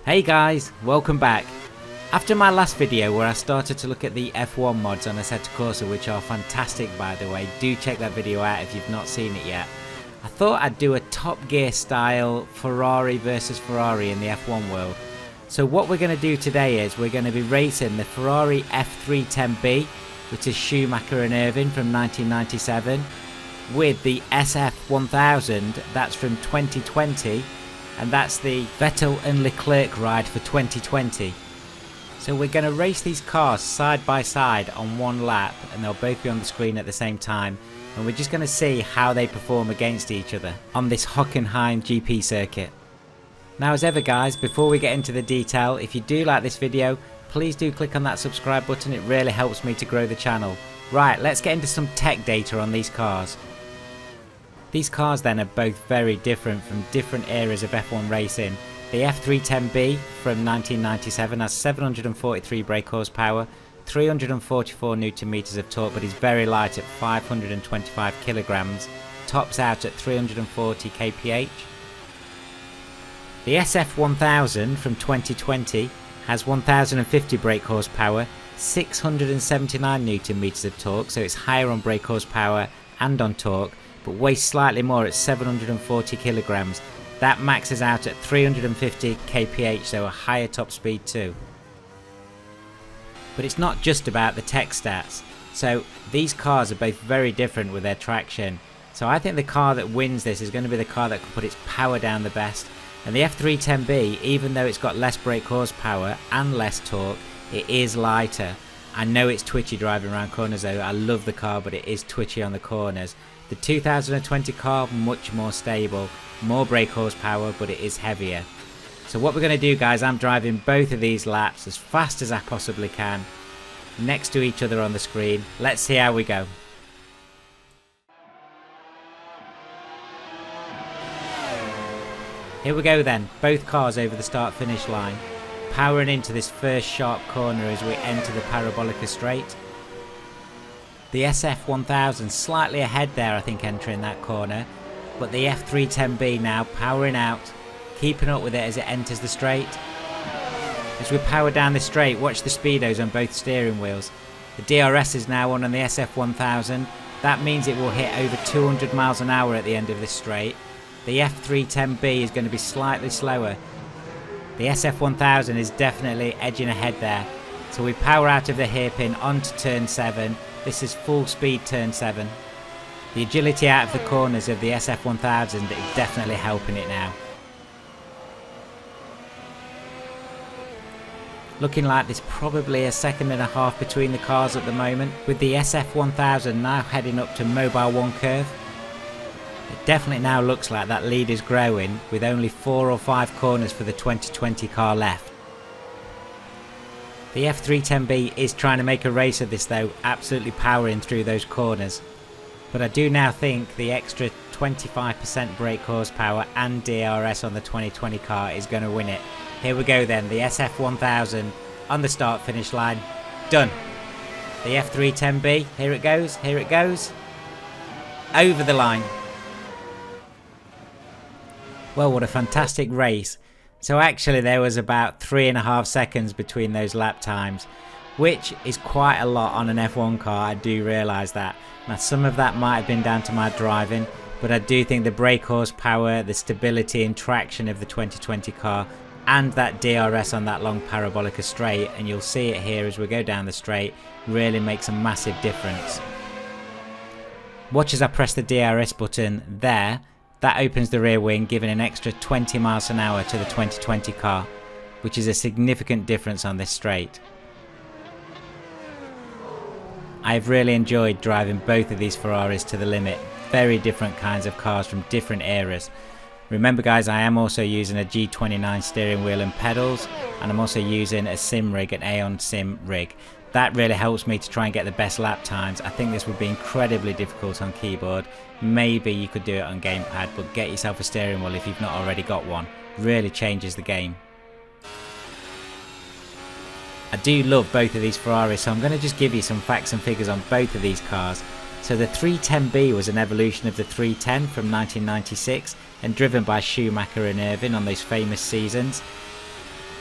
Hey guys, welcome back. After my last video where I started to look at the F1 mods on Assetto Corsa, which are fantastic by the way, do check that video out if you've not seen it yet. I thought I'd do a Top Gear style Ferrari versus Ferrari in the F1 world. So what we're going to do today is we're going to be racing the Ferrari F310B, which is Schumacher and Irvine from 1997, with the SF1000, that's from 2020, and that's the Vettel and Leclerc ride for 2020. So we're going to race these cars side by side on one lap, and they'll both be on the screen at the same time, and we're just going to see how they perform against each other on this Hockenheim GP circuit. Now as ever guys, before we get into the detail, if you do like this video, please do click on that subscribe button, it really helps me to grow the channel. Right, let's get into some tech data on these cars. These cars then are both very different from different eras of F1 racing. The F310B from 1997 has 743 brake horsepower, 344 Nm of torque, but is very light at 525 kilograms, tops out at 340 kph. The SF1000 from 2020 has 1050 brake horsepower, 679 Nm of torque, so it's higher on brake horsepower and on torque, but weighs slightly more at 740 kilograms. That maxes out at 350 kph, so a higher top speed too. But it's not just about the tech stats. So these cars are both very different with their traction. So I think the car that wins this is going to be the car that can put its power down the best. And the F310B, even though it's got less brake horsepower and less torque, it is lighter. I know it's twitchy driving around corners though. I love the car, but it is twitchy on the corners. The 2020 car, much more stable, more brake horsepower, but it is heavier. So what we're going to do guys, I'm driving both of these laps as fast as I possibly can, next to each other on the screen. Let's see how we go. Here we go then, both cars over the start finish line, powering into this first sharp corner as we enter the Parabolica straight. The SF1000 slightly ahead there I think entering that corner, but the F310B now powering out, keeping up with it as it enters the straight. As we power down the straight, watch the speedos on both steering wheels. The DRS is now on the SF1000, that means it will hit over 200 miles an hour at the end of this straight. The F310B is going to be slightly slower. The SF1000 is definitely edging ahead there. So we power out of the hairpin onto turn 7. This is full speed turn 7. The agility out of the corners of the SF1000 is definitely helping it now. Looking like there's probably a second and a half between the cars at the moment, with the SF1000 now heading up to Mobile 1 curve. It definitely now looks like that lead is growing, with only 4 or 5 corners for the 2020 car left. The F310B is trying to make a race of this though, absolutely powering through those corners. But I do now think the extra 25% brake horsepower and DRS on the 2020 car is going to win it. Here we go then, the SF1000 on the start finish line, done. The F310B, here it goes, over the line. Well, what a fantastic race. So actually there was about 3.5 seconds between those lap times, which is quite a lot on an F1 car, I do realise that. Now some of that might have been down to my driving, but I do think the brake horsepower, the stability and traction of the 2020 car, and that DRS on that long Parabolica straight, and you'll see it here as we go down the straight, really makes a massive difference. Watch as I press the DRS button there. That opens the rear wing, giving an extra 20 miles an hour to the 2020 car, which is a significant difference on this straight. I've really enjoyed driving both of these Ferraris to the limit. Very different kinds of cars from different eras. Remember guys, I am also using a G29 steering wheel and pedals, and I'm also using a sim rig, an Aeon sim rig. That really helps me to try and get the best lap times. I think this would be incredibly difficult on keyboard. Maybe you could do it on gamepad, but get yourself a steering wheel if you've not already got one. Really changes the game. I do love both of these Ferraris, so I'm going to just give you some facts and figures on both of these cars. So the 310B was an evolution of the 310 from 1996 and driven by Schumacher and Irvine on those famous seasons.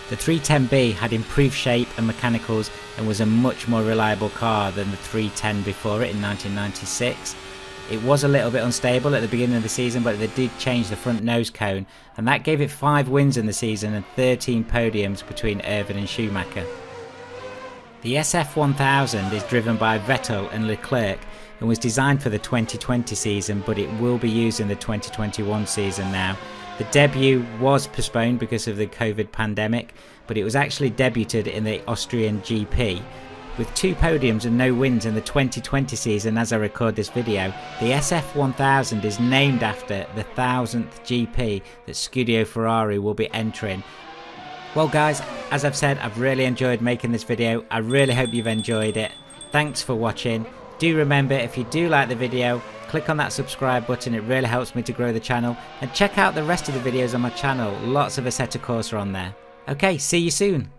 The 310B had improved shape and mechanicals and was a much more reliable car than the 310 before it in 1996. It was a little bit unstable at the beginning of the season, but they did change the front nose cone, and that gave it 5 wins in the season and 13 podiums between Irvine and Schumacher. The SF1000 is driven by Vettel and Leclerc and was designed for the 2020 season, but it will be used in the 2021 season now. The debut was postponed because of the COVID pandemic, but it was actually debuted in the Austrian GP. With 2 podiums and no wins in the 2020 season as I record this video, the SF1000 is named after the 1000th GP that Scuderia Ferrari will be entering. Well guys, as I've said, I've really enjoyed making this video. I really hope you've enjoyed it. Thanks for watching. Do remember, if you do like the video, click on that subscribe button, it really helps me to grow the channel, and check out the rest of the videos on my channel, lots of Assetto Corsa on there. Okay, see you soon.